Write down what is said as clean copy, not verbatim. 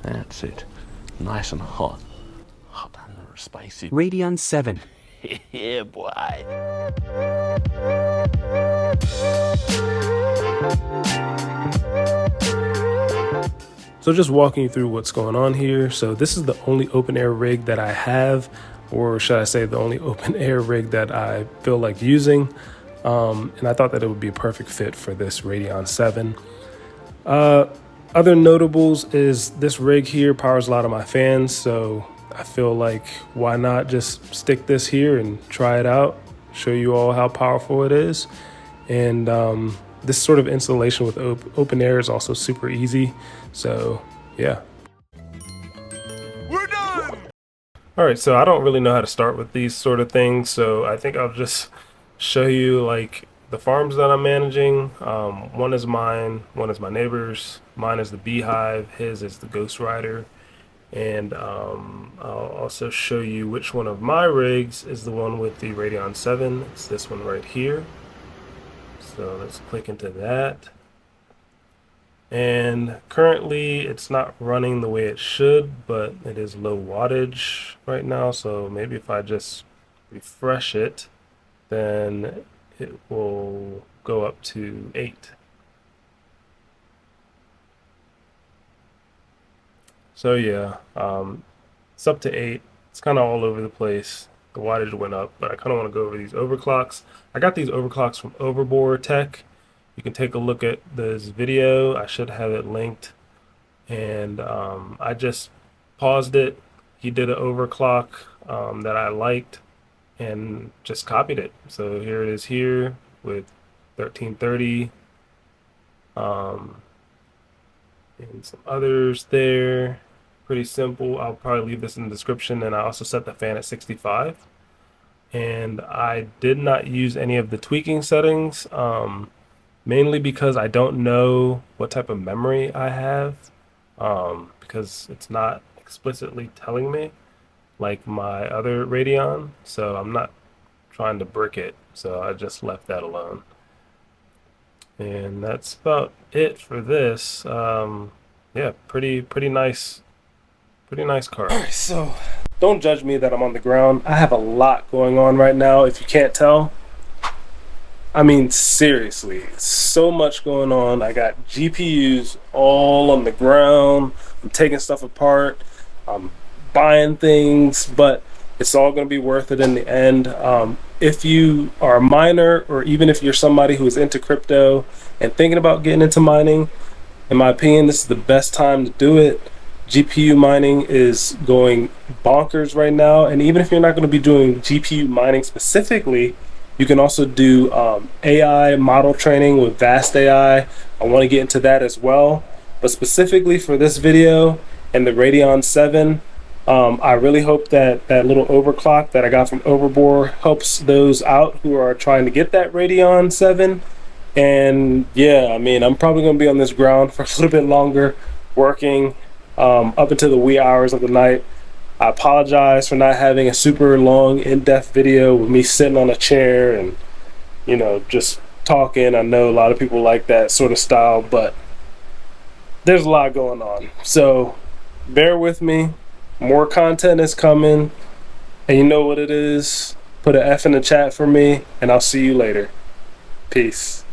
That's it. Nice and hot. Hot and spicy. Radeon VII. Yeah, boy. So just walking you through what's going on here. So this is the only open air rig that I have, or should I say the only open air rig that I feel like using. And I thought that it would be a perfect fit for this Radeon 7. Other notables is this rig here powers a lot of my fans, so I feel like why not just stick this here and try it out, show you all how powerful it is. And this sort of installation with open air is also super easy. So yeah. We're done! All right, so I don't really know how to start with these sort of things, so I think I'll just show you like the farms that I'm managing. One is mine, one is my neighbor's. Mine is the Beehive, his is the Ghost Rider. And I'll also show you which one of my rigs is the one with the Radeon 7. It's this one right here. So let's click into that. And currently it's not running the way it should, but it is low wattage right now. So maybe if I just refresh it, then it will go up to 8. So yeah, it's up to 8. It's kind of all over the place. The wattage went up, but I kind of want to go over these overclocks. I got these overclocks from Overboard Tech. You can take a look at this video. I should have it linked. And I just paused it. He did an overclock that I liked and just copied it. So here it is here with 1330. And some others there. Pretty simple. I'll probably leave this in the description. And I also set the fan at 65. And I did not use any of the tweaking settings, mainly because I don't know what type of memory I have, because it's not explicitly telling me like my other Radeon. So I'm not trying to brick it. So I just left that alone. And that's about it for this. Yeah, pretty nice card. All right, so don't judge me that I'm on the ground. I have a lot going on right now, if you can't tell. I mean, seriously, so much going on. I got GPUs all on the ground. I'm taking stuff apart. I'm buying things, but it's all going to be worth it in the end. If you are a miner, or even if you're somebody who is into crypto and thinking about getting into mining, in my opinion, this is the best time to do it. GPU mining is going bonkers right now, and even if you're not going to be doing GPU mining specifically, you can also do AI model training with Vast AI. I want to get into that as well, but specifically for this video and the Radeon 7, I really hope that that little overclock that I got from Overboard helps those out who are trying to get that Radeon 7. And yeah, I mean, I'm probably going to be on this ground for a little bit longer, working up into the wee hours of the night. I apologize for not having a super long, in-depth video with me sitting on a chair and, you know, just talking. I know a lot of people like that sort of style, but there's a lot going on. So bear with me. More content is coming, and you know what it is. Put an F in the chat for me, and I'll see you later. Peace.